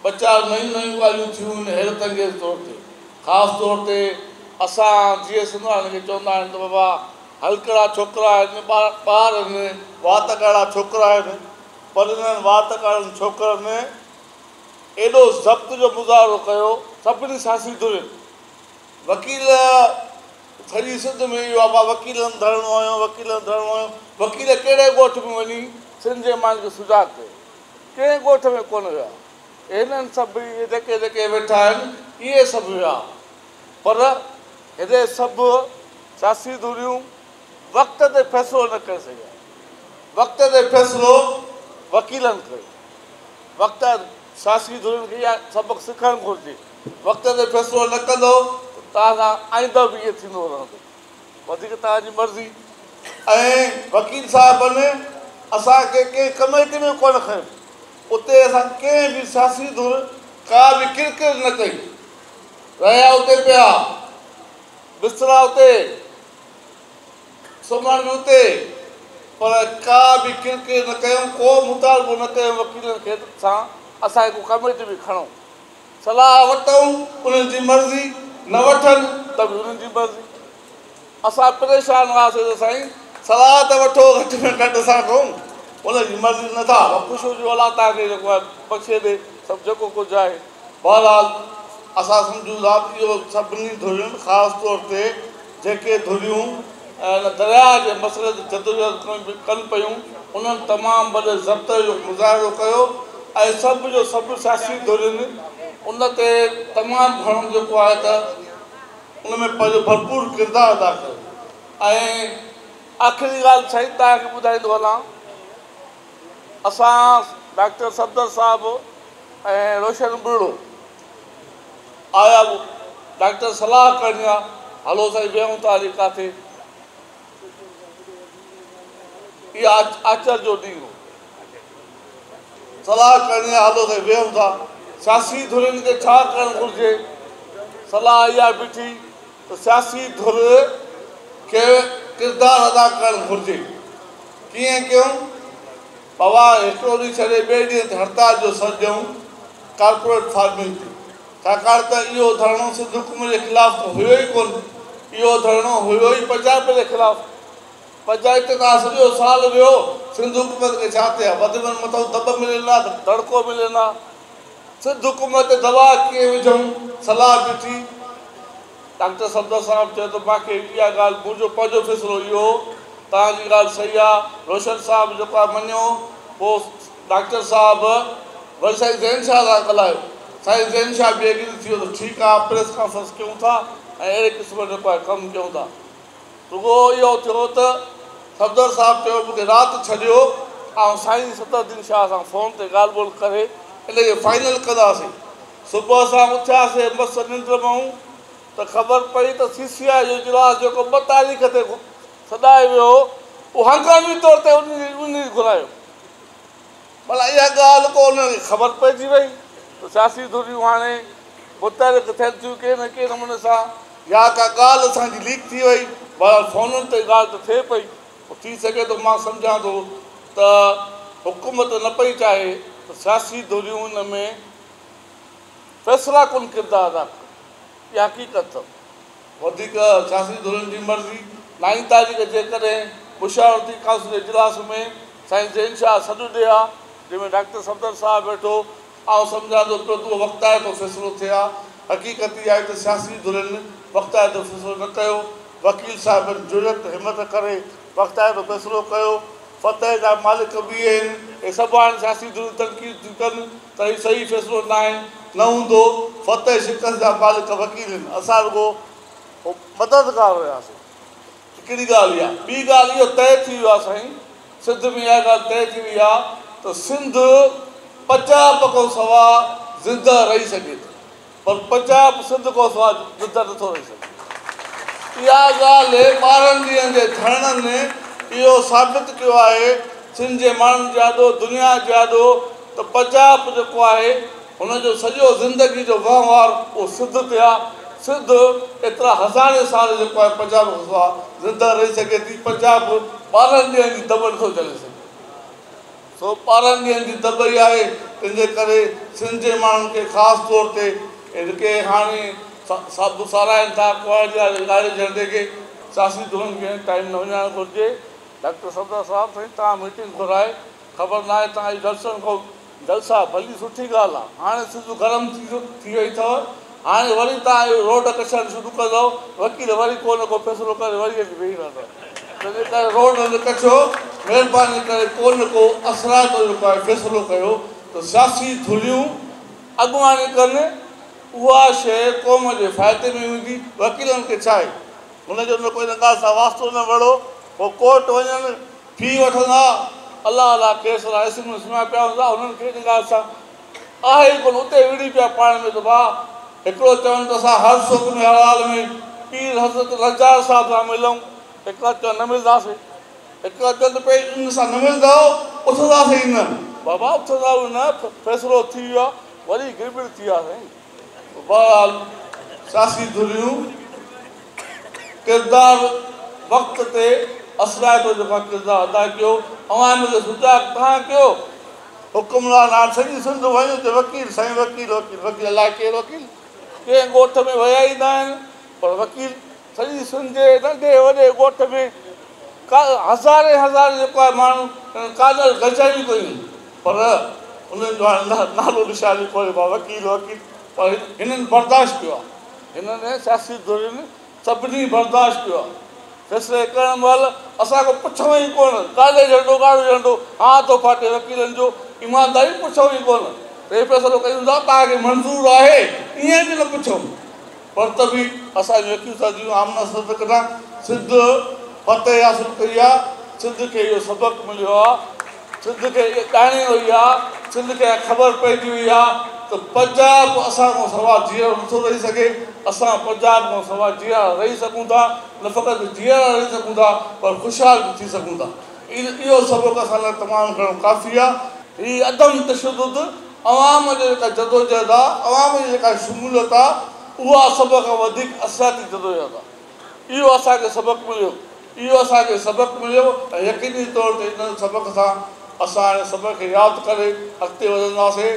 ॿ चारि नयूं ॻाल्हियूं थियूं आहिनि हैरत अंगेज़ तौर ते। ख़ासि तौर ते असां जीअं सिंधवाणनि खे चवंदा आहिनि त बाबा हलकड़ा छोकिरा आहिनि, ॿार आहिनि, वात ॻाढ़ा छोकिरा आहिनि, पर इन्हनि वात ॻाढ़नि छोकिरनि एॾो ज़ब्त जो मुज़ाहिरो कयो सभिनी सियासी धुरियुनि। वकील सॼी सिंध में इहो आहे वकीलनि धरणो आयो, वकीलनि धरणो आयो। वकील कहिड़े ॻोठ में वञी सिंध जे माण्हुनि खे सुजाॻ कयो? कंहिं ॻोठ में कोन विया। हिननि सभु जेके जेके वेठा आहिनि इहे सभु विया, पर हिते सभु सियासी धुरियूं वक़्त ते फ़ैसिलो न करे सघिया। वक़्त ते फ़ैसिलो वकीलनि कयो। वक़्त सियासी धुरियुनि खे इहा सबक़ु सिखणु घुरिजे। वक़्त ते फ़ैसिलो न कंदो त तव्हां सां आईंदो बि इहो थींदो रहंदो, वधीक तव्हांजी मर्ज़ी। ऐं वकील साहिबनि असांखे कंहिं कमेटी में कोन खयो, उते असां कंहिं बि सियासी धुर का बि किरकिर न कई। रहिया उते पिया, बिस्तरा उते, सुम्हण बि उते, पर का बि किरकिर न कयूं, को मुतालबो न कयूं वकीलनि खे सां असांखे को कमेटी बि खणूं। सलाह वठूं उन्हनि जी मर्ज़ी, न वठनि त बि उन्हनि जी मर्ज़ी। असां परेशान हुआसीं त साईं सलाह त वठो, घटि में घटि असां कयूं, उनजी मर्ज़ी नथा। ख़ुशि हुजो अलाह तव्हांखे जेको आहे बख़्शे ॾे सभु जेको कुझु आहे। बहरहाल असां सम्झूं था इहो सभिनी धुरियुनि, ख़ासि तौर ते जेके धुरियूं दरिया जे मसइले ते जदोजहद कनि पियूं, उन्हनि तमामु वॾे ज़ब्त जो मुज़ाहिरो कयो ऐं सभु जो सभु सियासी धुरियुनि उन ते तमामु घणो जेको आहे त उन में पंहिंजो भरपूर किरदारु अदा कयो। ऐं आख़िरी ॻाल्हि साईं तव्हांखे ॿुधाईंदो हलां, असां डॉक्टर सफदर साहिबु ऐं रोशन बुढ़ो आया, डॉक्टर सलाह करणी आहे, हलो साईं वियूं था हली किथे। इहा आचर जो ॾींहुं हो, सलाह करणी आहे, हलो साईं वियूं था। सियासी धुरियुनि खे छा करणु घुरिजे? सलाह इहा बीठी त सियासी धुर खे किरदारु अदा करणु घुरिजे। कीअं कयूं? बाबा हिकिड़ो ॾींहुं छॾे ॿिए ॾींहं ते हड़ताल जो सॾु ॾियूं कॉर्पोरेट फार्मिंग ते, छाकाणि त इहो धरणो सिंध हुकूमत जे ख़िलाफ़ु त हुयो ई कोन। इहो धरणो हुयो ई पंजाब जे ख़िलाफ़ु। पंजाब ते तव्हां सॼो साल वियो, सिंध हुकूमत खे छा थिया? वधि में मथां दॿ मिलंदा, दड़को मिलंदा। सिंध हुकूमत ते दवा कीअं विझूं? सलाह बीठी। डॉक्टर सफदर साहिबु चयो त मूंखे इहा ॻाल्हि, मुंहिंजो पंहिंजो फ़ैसिलो इहो, तव्हांजी ॻाल्हि सही आहे। रोशन साहिबु जेको आहे मञियो। पोइ डॉक्टर साहिबु वरी साईं ज़ैन शाह सां ॻाल्हायो। साईं ज़ैन शाह बि एग्री थी वियो त ठीकु आहे, प्रेस कॉन्फ्रेंस कयूं था ऐं अहिड़े क़िस्म जो जेको आहे कमु कयूं था। रुॻो इहो थियो त सफदर साहिबु चयो मूंखे राति छॾियो, ऐं साईं सतरदीन शाह सां फ़ोन ते ॻाल्हि ॿोल करे इनखे फाइनल कंदासीं। सुबुह असां उथियासीं मस निंड मां त ख़बर पई त CCI जो इजलास जेको 2 तारीख़ ते सॾाए वियो, उहो हंगामी तौर ते उन घुरायो। भला इहा ॻाल्हि को उन्हनि खे ख़बर पइजी वई त सियासी धुरियूं हाणे मुतहरिक थियनि थियूं कंहिं न कंहिं नमूने सां, या का ॻाल्हि असांजी लीक थी वई। बहरहाल फ़ोनुनि ते ॻाल्हि त थिए पई। थी सघे थो मां सम्झां थो त हुकूमत न पई चाहे त सियासी धुरियूं हिन में फ़ैसिला कोन किरदारु अदा कनि। इहा हक़ीक़त अथव। वधीक सियासी धुरियुनि जी मर्ज़ी। 9 तारीख़ जे कॾहिं मुशावरती काउंसिल जे इजलास में साईं ज़ैन शाह सॾु ॾिए हा, जंहिंमें डॉक्टर सफदर साहिबु वेठो। ऐं सम्झां थो पियो त उहो वक़्ताइतो फ़ैसिलो थिए हा। हक़ीक़त इहा आहे त सियासी धुरियुनि वक़्ताइतो फ़ैसिलो न कयो। वकील साहिबनि जुरत हिमत करे वक़्ताइतो फ़ैसिलो कयो। फतह जा मालिक बि आहिनि, इहे सभु हाणे सियासी धुरियूं तनक़ीद थियूं कनि त हीउ सही फ़ैसिलो न आहे, न हूंदो। फतह शिकस्त जा मालिक वकील आहिनि, असां रुॻो मददगार हुयासीं। हिकिड़ी ॻाल्हि इहा। ॿी ॻाल्हि इहो तइ थी वियो आहे साईं, सिंध में इहा ॻाल्हि तइ थी वई आहे त सिंध पंजाब खां सवाइ ज़िंदा रही सघे थो, पर पंजाब सिंध खां सवाइ ज़िंदा नथो रही सघे। इहा ॻाल्हि 12 ॾींहंनि जे धरणनि इहो साबित कयो आहे, सिंध जे माण्हुनि जाॾो, दुनिया जाॾो, त पंजाब जेको आहे हुनजो सॼो ज़िंदगी जो वहिंवार उहो सिंध ते आहे। सिंध एतिरा हज़ारे साल जेको आहे पंजाब खां सवाइ ज़िंदा रही सघे थी। पंजाब 12 ॾींहंनि जी दॿ नथो चले सघे। सो 12 ॾींहंनि जी दॿई आहे। तंहिंजे करे सिंध जे माण्हुनि खे ख़ासि तौर ते जेके हाणे सभु साराइनि था कुंवारी लाड़े झंडे खे, सियासी धुरनि खे टाइम न वञणु घुरिजे। डॉक्टर सफदर साहिबु साईं तव्हां मीटिंग घुराए, ख़बर न आहे तव्हांजी जलसनि खां जलसा भली सुठी ॻाल्हि आहे। हाणे सिधो गरम थी वई अथव, हाणे वरी तव्हां रोड कछण शुरू कंदव, वकील वरी को न को फ़ैसिलो करे वरी अची वेही रहंदव। तंहिंजे करे रोड न कछो, महिरबानी करे को न को असराइतो जेको आहे फ़ैसिलो कयो त सियासी धुरियूं अॻुवाणी कनि। उहा शइ क़ौम जे फ़ाइदे में हूंदी। वकीलनि खे छा आहे, हुनजो न कोई ॻाल्हि सां वास्तो न वड़ो, पोइ कोर्ट वञनि, फी वठंदा, अलाह अलाह केस लाइ सुम्हिया पिया हूंदा, हुननि खे इन ॻाल्हि सां आहे ई कोन। उते विड़ी पिया पाण में त भाउ हिकिड़ो चवनि त असां हर सुख में हर हाल में पीर हज़रत रज़ाक साहिब सां मिलूं, हिकिड़ा चवनि न मिलंदासीं, हिकिड़ा चवनि त भई इन सां न मिलंदव उथंदासीं न। बाबा उथंदा न, फ़ैसिलो थी वियो आहे, वरी गिरबिड़ थी आहे साईं। बहरहाल सियासी धुरियूं किरदारु वक़्त ते असराइतो जेको किरदारु अदा कयो। अवाम खे सुजाग तव्हां कयो। हुकुमरान हाणे सॼी सिंध वञो त वकील साईं, वकील वकील वकील, अलाए केरु वकील, कंहिं ॻोठ में विया ई न आहिनि, पर वकील सॼी सिंध जे नंढे वॾे ॻोठ में हज़ारे हज़ारे जेको आहे माण्हू कागज़ गजायूं कयूं, पर उन्हनि जो हाणे नालो निशानी कोन्हे वकील वकील। पर हिननि बर्दाश्त कयो आहे, हिननि सियासी धुरियुनि सभिनी बर्दाश्त कयो आहे। फ़ैसिले करण महिल असांखे पुछूं ई कोन, काले झंडो ॻाढ़ो झंडो हा थो फाटे वकीलनि जो, ईमानदारी पुछूं ई कोन। त हे फ़ैसिलो कयूं था तव्हांखे मंज़ूरु आहे, ईअं बि न पुछूं, पर त बि असांजी वकील साहिब जूं आमना सदक सां सिंध फतेह हासिल कई आहे। सिंध खे इहो सबक़ु मिलियो आहे, सिंध खे इहा ॼाणी वई आहे, सिंध खे ख़बर पइजी वई आहे त पंजाब असां खां सवाइ जीअरो नथो रही सघे। असां पंजाब खां सवाइ जीअरा रही सघूं था, न फ़क़ति जीअरा रही सघूं था पर ख़ुशहाल बि थी सघूं था। इहो सबक़ु असां लाइ तमामु घणो काफ़ी आहे। हीअ अदम तशदुद, अवाम जो जेका जदोजहद आहे, अवाम जी जेका शमूलियत आहे, उहा सभ खां वधीक असराती जदोजहद आहे। इहो असांखे सबक़ु मिलियो, इहो असांखे सबक़ु मिलियो ऐं यकीनी तौर ते इन सबक़ सां असां हाणे सबक़ खे यादि करे अॻिते वधंदासीं।